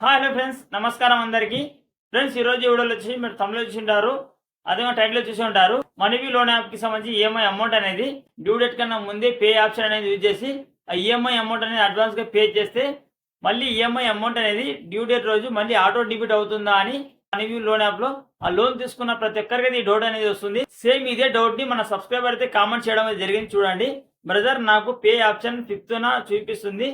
Hi hello friends, నమస్కారం అందరికీ. Friends, ఈరోజు వీడియోలో వచ్చి మీరు తమిళ చూసి ఉంటారు, అదే టైటిల్లో చూసి ఉంటారు. మనీబీ లోన్ యాప్కి సంబంధించి ఈఎంఐ అమౌంట్ అనేది డ్యూ డేట్ కన్నా ముందే పే ఆప్షన్ అనేది యూజ్ చేసి ఆ ఈఎంఐ అమౌంట్ అనేది అడ్వాన్స్గా పే చేస్తే మళ్ళీ ఈఎంఐ అమౌంట్ అనేది డ్యూ డేట్ రోజు మళ్ళీ ఆటో డెబిట్ అవుతుందా అని మనీబీ లోన్ యాప్లో ఆ లోన్ తీసుకున్న ప్రతి ఒక్కరికి ఈ డౌట్ అనేది వస్తుంది. సేమ్ ఇదే డౌట్ని మన సబ్స్క్రైబర్ అయితే కామెంట్ చేయడం అనేది జరిగింది. చూడండి బ్రదర్, నాకు పే ఆప్షన్ 5th చూపిస్తుంది,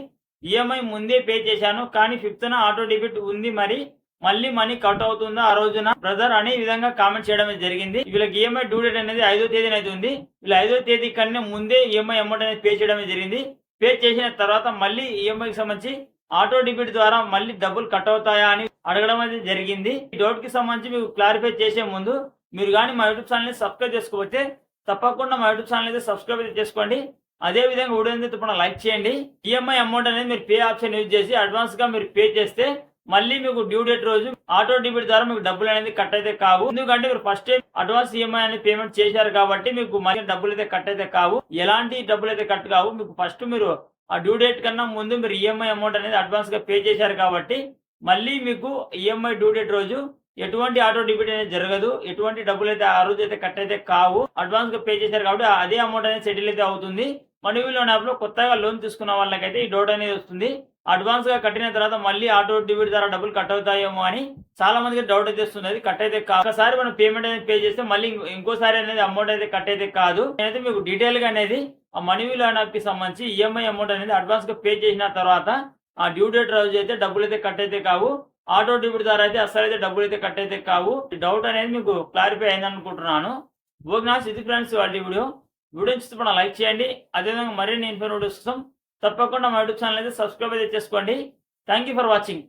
ఈఎంఐ ముందే పే చేశాను కానీ 5th ఆటో డెబిట్ ఉంది, మరి మళ్ళీ మనీ కట్ అవుతుందా ఆ రోజున బ్రదర్ అనే విధంగా కామెంట్ చేయడం జరిగింది. వీళ్ళకి ఈఎంఐ డ్యూ డేట్ అనేది 5వ తేదీ అయితే ఉంది. వీళ్ళు 5వ తేదీ కన్నా ముందే ఈఎంఐ అమౌంట్ అనేది పే చేయడం జరిగింది. పే చేసిన తర్వాత మళ్ళీ ఈఎంఐకి సంబంధించి ఆటో డెబిట్ ద్వారా మళ్ళీ డబ్బులు కట్ అవుతాయా అని అడగడం అనేది జరిగింది. ఈ డౌట్ కి సంబంధించి మీకు క్లారిఫై చేసే ముందు మీరు కానీ మా యూట్యూబ్ ఛానల్ సబ్స్క్రైబ్ చేసుకోవచ్చు. తప్పకుండా మా యూట్యూబ్ ఛానల్ అయితే సబ్స్క్రైబ్ చేసుకోండి. అదే విధంగా వీడియో అయితే లైక్ చేయండి. ఈఎంఐ అమౌంట్ అనేది మీరు పే ఆప్షన్ యూజ్ చేసి అడ్వాన్స్ గా మీరు పే చేస్తే మళ్ళీ మీకు డ్యూ డేట్ రోజు ఆటో డెబిట్ ద్వారా మీకు డబ్బులు అనేది కట్ అయితే కావు. ఎందుకంటే మీరు ఫస్ట్ టైం అడ్వాన్స్ ఈఎంఐ అనేది పేమెంట్ చేశారు కాబట్టి మీకు మళ్ళీ డబ్బులు అయితే కట్ అయితే కావు. ఎలాంటి డబ్బులు అయితే కట్ కావు. మీకు ఫస్ట్ మీరు ఆ డ్యూ డేట్ కన్నా ముందు మీరు ఈఎంఐ అమౌంట్ అనేది అడ్వాన్స్ గా పే చేశారు కాబట్టి మళ్ళీ మీకు ఈఎంఐ డ్యూ డేట్ రోజు ఎటువంటి ఆటో డెబిట్ అనేది జరగదు. ఎటువంటి డబ్బులు అయితే ఆ రోజు అయితే కట్ అయితే కావు. అడ్వాన్స్ గా పే చేశారు కాబట్టి అదే అమౌంట్ అనేది సెటిల్ అయితే అవుతుంది. మనీబీ లోన్ యాప్ లో కొత్తగా లోన్ తీసుకున్న వాళ్ళకైతే ఈ డౌట్ అనేది వస్తుంది. అడ్వాన్స్ గా కట్టిన తర్వాత మళ్ళీ ఆటో డెబిట్ ద్వారా డబ్బులు కట్ అవుతాయేమో అని చాలా మందికి డౌట్ అయితే వస్తుంది. అది కట్ అయితే కాదు. ఒకసారి మనం పేమెంట్ అనేది పే చేస్తే మళ్ళీ ఇంకోసారి అనేది అమౌంట్ అయితే కట్ అయితే కాదు. నేనైతే మీకు డీటెయిల్ గా అనేది ఆ మనీబీ లోన్ యాప్ కి సంబంధించి ఈఎంఐ అమౌంట్ అనేది అడ్వాన్స్ గా పే చేసిన తర్వాత ఆ డ్యూ డేట్ రోజు అయితే డబ్బులు అయితే కట్ అయితే కావు. ఆటో డెబిట్ ద్వారా అయితే అసలు అయితే డబ్బులు అయితే కట్ అయితే కావు. డౌట్ అనేది మీకు క్లారిఫై అయింది అనుకుంటున్నాను. ఓకే ఇది ఫ్రెండ్స్ వాళ్ళ వీడియో చూస్తే లైక్ చేయండి. అదేవిధంగా మరిన్ని ఇన్ఫర్మేటివ్ కోసం తప్పకుండా మా యూట్యూబ్ ఛానల్ అయితే సబ్స్క్రైబ్ అయితే చేసుకోండి. Thank you for watching.